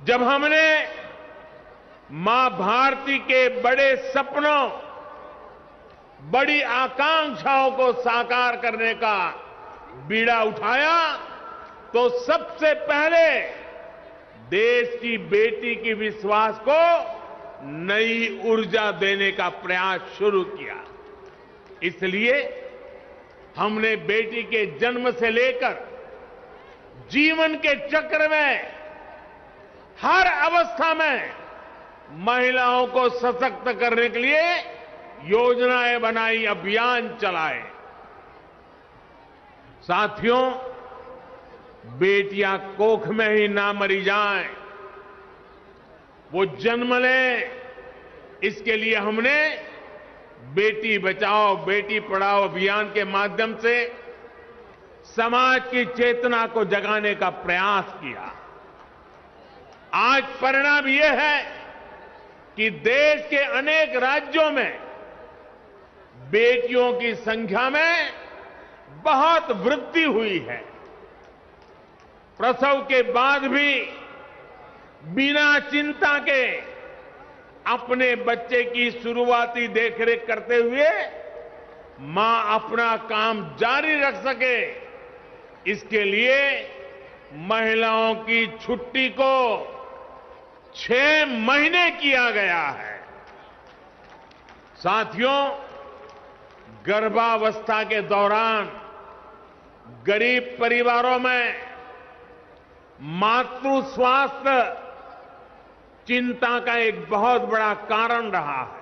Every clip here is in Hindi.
जब हमने मां भारती के बड़े सपनों, बड़ी आकांक्षाओं को साकार करने का बीड़ा उठाया, तो सबसे पहले देश की बेटी की विश्वास को नई ऊर्जा देने का प्रयास शुरू किया। इसलिए हमने बेटी के जन्म से लेकर जीवन के चक्र में हर अवस्था में महिलाओं को सशक्त करने के लिए योजनाएं बनाई, अभियान चलाए। साथियों, बेटियां कोख में ही ना मरी जाएं, वो जन्म लें, इसके लिए हमने बेटी बचाओ बेटी पढ़ाओ अभियान के माध्यम से समाज की चेतना को जगाने का प्रयास किया। आज परिणाम यह है कि देश के अनेक राज्यों में बेटियों की संख्या में बहुत वृद्धि हुई है। प्रसव के बाद भी बिना चिंता के अपने बच्चे की शुरुआती देखरेख करते हुए मां अपना काम जारी रख सके, इसके लिए महिलाओं की छुट्टी को 6 महीने किया गया है। साथियों, गर्भावस्था के दौरान गरीब परिवारों में मातृ स्वास्थ्य चिंता का एक बहुत बड़ा कारण रहा है।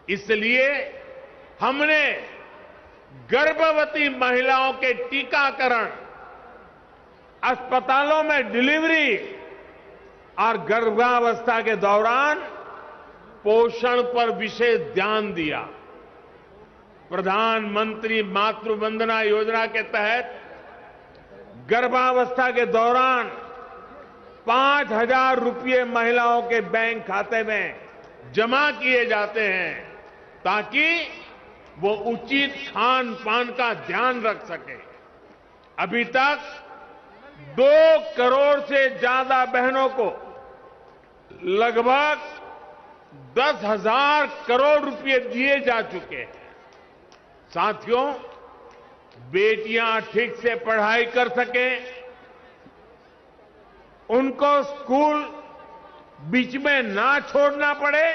इसलिए हमने गर्भवती महिलाओं के टीकाकरण, अस्पतालों में डिलीवरी और गर्भावस्था के दौरान पोषण पर विशेष ध्यान दिया। प्रधानमंत्री मातृ वंदना योजना के तहत गर्भावस्था के दौरान 5,000 रुपये महिलाओं के बैंक खाते में जमा किए जाते हैं, ताकि वो उचित खान पान का ध्यान रख सके। अभी तक 2 करोड़ से ज्यादा बहनों को लगभग 10,000 करोड़ रुपए दिए जा चुके हैं। साथियों, बेटियां ठीक से पढ़ाई कर सकें, उनको स्कूल बीच में ना छोड़ना पड़े,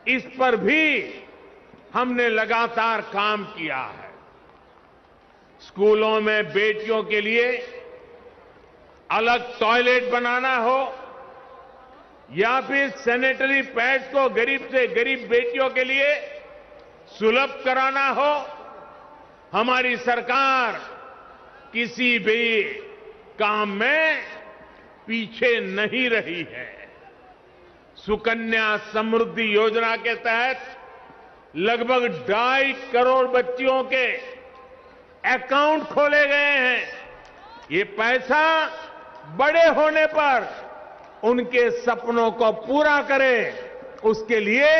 इस पर भी हमने लगातार काम किया है। स्कूलों में बेटियों के लिए अलग टॉयलेट बनाना हो या फिर सैनिटरी पैड्स को गरीब से गरीब बेटियों के लिए सुलभ कराना हो, हमारी सरकार किसी भी काम में पीछे नहीं रही है। सुकन्या समृद्धि योजना के तहत लगभग 2.5 करोड़ बच्चियों के अकाउंट खोले गए हैं। ये पैसा बड़े होने पर उनके सपनों को पूरा करे, उसके लिए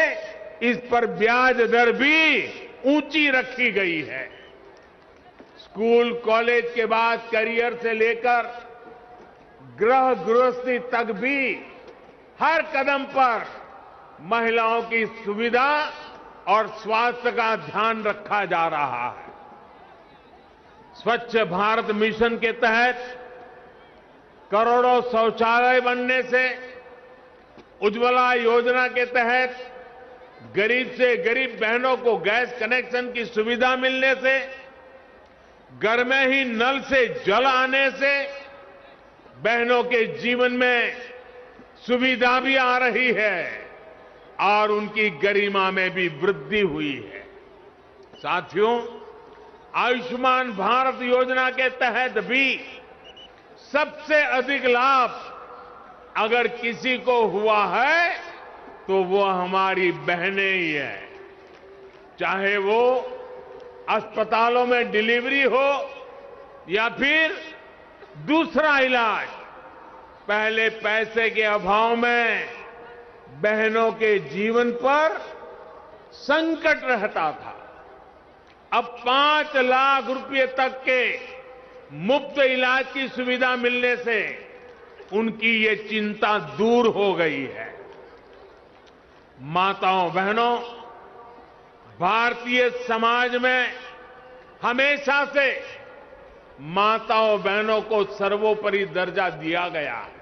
इस पर ब्याज दर भी ऊंची रखी गई है। स्कूल कॉलेज के बाद करियर से लेकर गृह गृहस्थी तक भी हर कदम पर महिलाओं की सुविधा और स्वास्थ्य का ध्यान रखा जा रहा है। स्वच्छ भारत मिशन के तहत करोड़ों शौचालय बनने से, उज्ज्वला योजना के तहत गरीब से गरीब बहनों को गैस कनेक्शन की सुविधा मिलने से, घर में ही नल से जल आने से बहनों के जीवन में सुविधा भी आ रही है और उनकी गरिमा में भी वृद्धि हुई है। साथियों, आयुष्मान भारत योजना के तहत भी सबसे अधिक लाभ अगर किसी को हुआ है तो वो हमारी बहनें ही हैं। चाहे वो अस्पतालों में डिलीवरी हो या फिर दूसरा इलाज, पहले पैसे के अभाव में बहनों के जीवन पर संकट रहता था। अब 5 लाख रुपए तक के मुफ्त इलाज की सुविधा मिलने से उनकी ये चिंता दूर हो गई है। माताओं बहनों, भारतीय समाज में हमेशा से माताओं बहनों को सर्वोपरि दर्जा दिया गया है,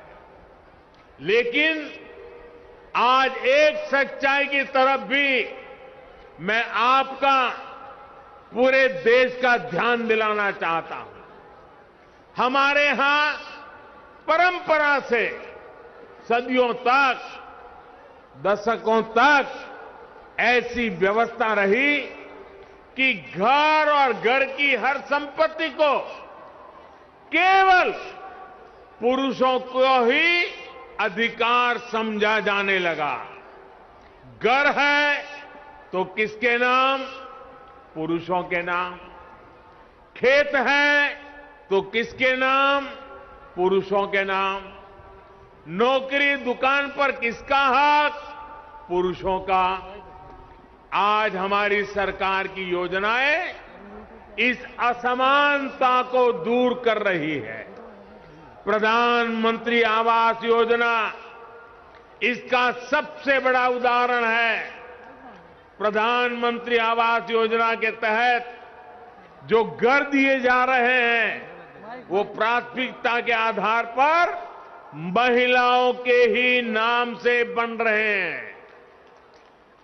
लेकिन आज एक सच्चाई की तरफ भी मैं आपका, पूरे देश का ध्यान दिलाना चाहता हूं। हमारे यहां परंपरा से सदियों तक, दशकों तक ऐसी व्यवस्था रही कि घर और घर की हर संपत्ति को केवल पुरुषों को ही अधिकार समझा जाने लगा। घर है तो किसके नाम? पुरुषों के नाम। खेत है तो किसके नाम? पुरुषों के नाम। नौकरी दुकान पर किसका हक? पुरुषों का। आज हमारी सरकार की योजनाएं इस असमानता को दूर कर रही है। प्रधानमंत्री आवास योजना इसका सबसे बड़ा उदाहरण है। प्रधानमंत्री आवास योजना के तहत जो घर दिए जा रहे हैं वो प्राथमिकता के आधार पर महिलाओं के ही नाम से बन रहे हैं।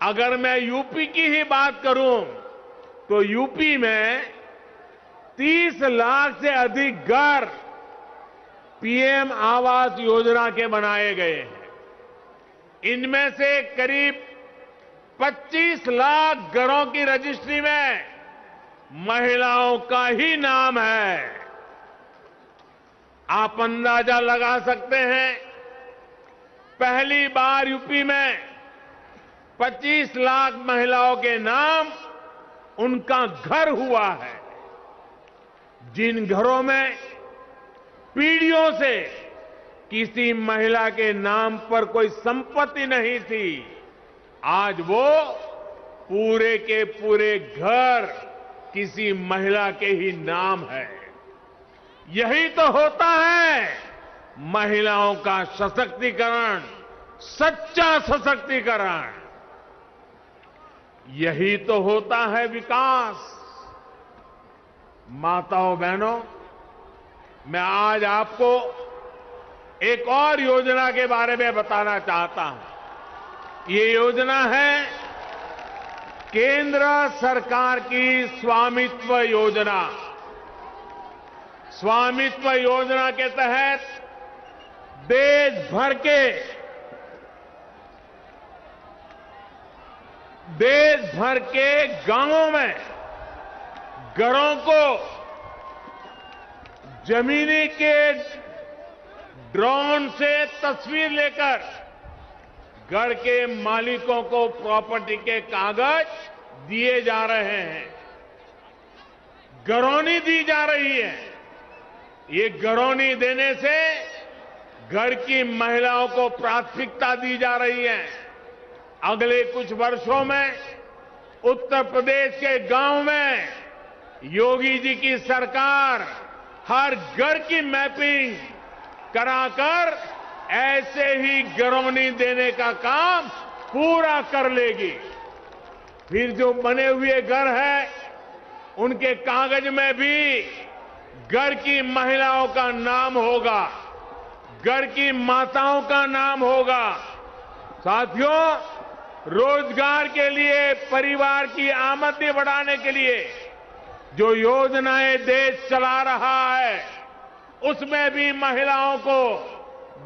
अगर मैं यूपी की ही बात करूं तो यूपी में 30 लाख से अधिक घर पीएम आवास योजना के बनाए गए हैं। इनमें से करीब 25 लाख घरों की रजिस्ट्री में महिलाओं का ही नाम है। आप अंदाजा लगा सकते हैं, पहली बार यूपी में 25 लाख महिलाओं के नाम उनका घर हुआ है। जिन घरों में पीढ़ियों से किसी महिला के नाम पर कोई संपत्ति नहीं थी, आज वो पूरे के पूरे घर किसी महिला के ही नाम है। यही तो होता है महिलाओं का सशक्तिकरण, सच्चा सशक्तिकरण। यही तो होता है विकास। माताओं बहनों, मैं आज आपको एक और योजना के बारे में बताना चाहता हूं। ये योजना है केंद्र सरकार की स्वामित्व योजना। स्वामित्व योजना के तहत देश भर के गांवों में घरों को जमीनी के ड्रोन से तस्वीर लेकर घर के मालिकों को प्रॉपर्टी के कागज दिए जा रहे हैं। घरौनी दी जा रही है। ये घरौनी देने से घर की महिलाओं को प्राथमिकता दी जा रही है। अगले कुछ वर्षों में उत्तर प्रदेश के गांव में योगी जी की सरकार हर घर की मैपिंग कराकर ऐसे ही घरौनी देने का काम पूरा कर लेगी। फिर जो बने हुए घर है उनके कागज में भी घर की महिलाओं का नाम होगा, घर की माताओं का नाम होगा। साथियों, रोजगार के लिए, परिवार की आमदनी बढ़ाने के लिए जो योजनाएं देश चला रहा है उसमें भी महिलाओं को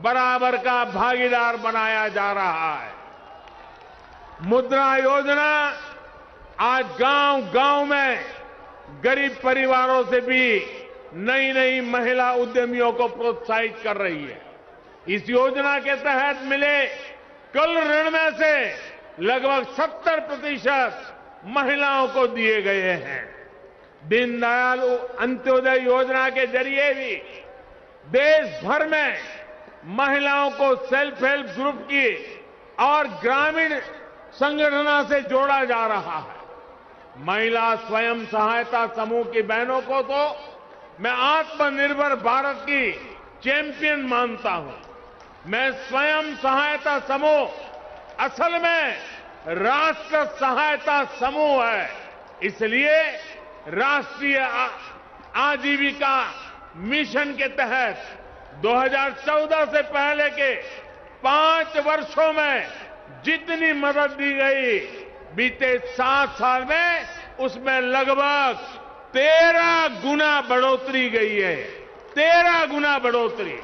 बराबर का भागीदार बनाया जा रहा है। मुद्रा योजना आज गांव-गांव में गरीब परिवारों से भी नई महिला उद्यमियों को प्रोत्साहित कर रही है। इस योजना के तहत मिले कुल ऋण में से लगभग 70% महिलाओं को दिए गए हैं। दीनदयाल अंत्योदय योजना के जरिए भी देश भर में महिलाओं को सेल्फ हेल्प ग्रुप की और ग्रामीण संगठनों से जोड़ा जा रहा है। महिला स्वयं सहायता समूह की बहनों को तो मैं आत्मनिर्भर भारत की चैंपियन मानता हूं। मैं स्वयं सहायता समूह असल में राष्ट्र सहायता समूह है। इसलिए राष्ट्रीय आजीविका मिशन के तहत 2014 से पहले के 5 वर्षों में जितनी मदद दी गई, बीते 7 साल में उसमें लगभग 13 गुना बढ़ोतरी गई है। 13 गुना बढ़ोतरी।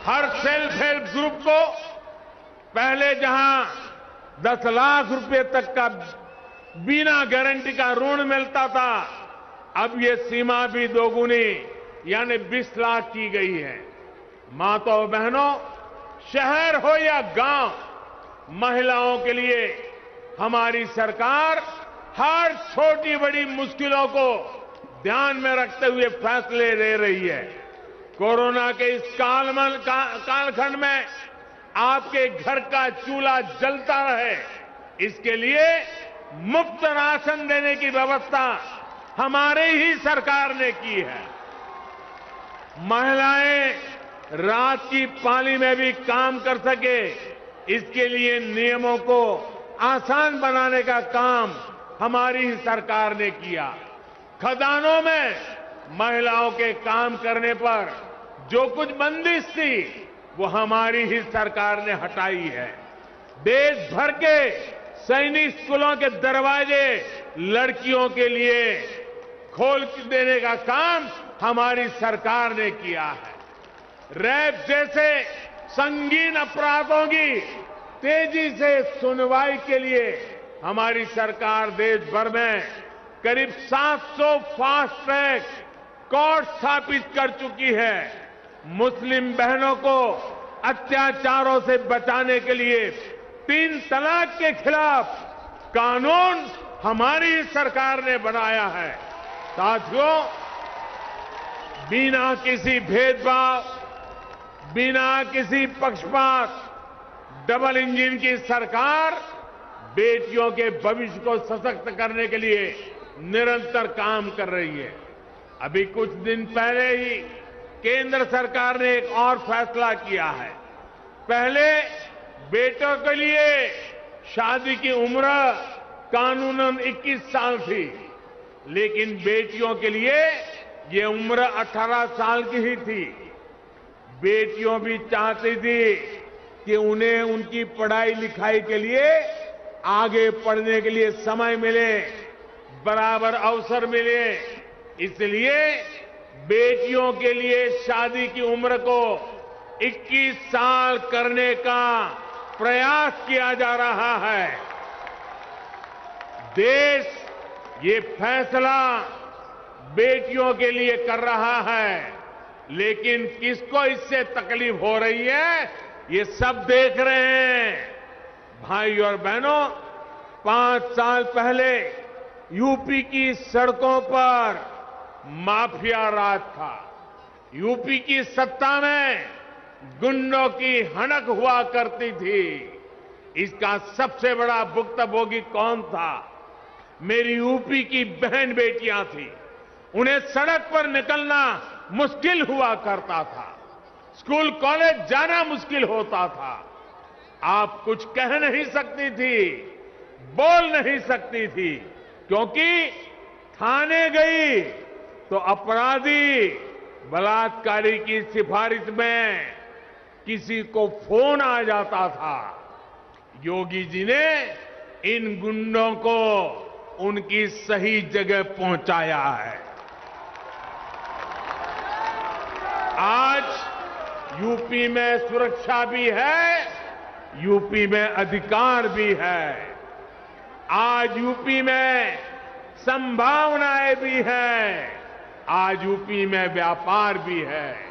हर सेल्फ हेल्प ग्रुप को पहले जहां 10 लाख रुपए तक का बिना गारंटी का ऋण मिलता था, अब ये सीमा भी दोगुनी यानी 20 लाख की गई है। माताओं बहनों, शहर हो या गांव, महिलाओं के लिए हमारी सरकार हर छोटी बड़ी मुश्किलों को ध्यान में रखते हुए फैसले ले रही है। कोरोना के इस कालखंड में आपके घर का चूल्हा जलता रहे, इसके लिए मुफ्त राशन देने की व्यवस्था हमारी ही सरकार ने की है। महिलाएं रात की पाली में भी काम कर सके, इसके लिए नियमों को आसान बनाने का काम हमारी ही सरकार ने किया। खदानों में महिलाओं के काम करने पर जो कुछ बंदिश थी, वो हमारी ही सरकार ने हटाई है। देश भर के सैनिक स्कूलों के दरवाजे लड़कियों के लिए खोल देने का काम हमारी सरकार ने किया है। रेप जैसे संगीन अपराधों की तेजी से सुनवाई के लिए हमारी सरकार देश भर में करीब 700 फास्ट ट्रैक कोर्ट स्थापित कर चुकी है। मुस्लिम बहनों को अत्याचारों से बचाने के लिए 3 तलाक के खिलाफ कानून हमारी सरकार ने बनाया है। साथियों, बिना किसी भेदभाव, बिना किसी पक्षपात, डबल इंजन की सरकार बेटियों के भविष्य को सशक्त करने के लिए निरंतर काम कर रही है। अभी कुछ दिन पहले ही केंद्र सरकार ने एक और फैसला किया है। पहले बेटों के लिए शादी की उम्र कानूनन 21 साल थी, लेकिन बेटियों के लिए ये उम्र 18 साल की ही थी। बेटियों भी चाहती थी कि उन्हें उनकी पढ़ाई लिखाई के लिए, आगे पढ़ने के लिए समय मिले, बराबर अवसर मिले। इसलिए बेटियों के लिए शादी की उम्र को 21 साल करने का प्रयास किया जा रहा है। देश ये फैसला बेटियों के लिए कर रहा है, लेकिन किसको इससे तकलीफ हो रही है, ये सब देख रहे हैं। भाई और बहनों, 5 साल पहले यूपी की सड़कों पर माफिया राज था। यूपी की सत्ता में गुंडों की हनक हुआ करती थी। इसका सबसे बड़ा भुक्तभोगी कौन था? मेरी यूपी की बहन बेटियां थी। उन्हें सड़क पर निकलना मुश्किल हुआ करता था, स्कूल कॉलेज जाना मुश्किल होता था। आप कुछ कह नहीं सकती थी, बोल नहीं सकती थी, क्योंकि थाने गई तो अपराधी बलात्कारी की सिफारिश में किसी को फोन आ जाता था। योगी जी ने इन गुंडों को उनकी सही जगह पहुंचाया है। आज यूपी में सुरक्षा भी है, यूपी में अधिकार भी है। आज यूपी में संभावनाएं भी हैं, आज यूपी में व्यापार भी है।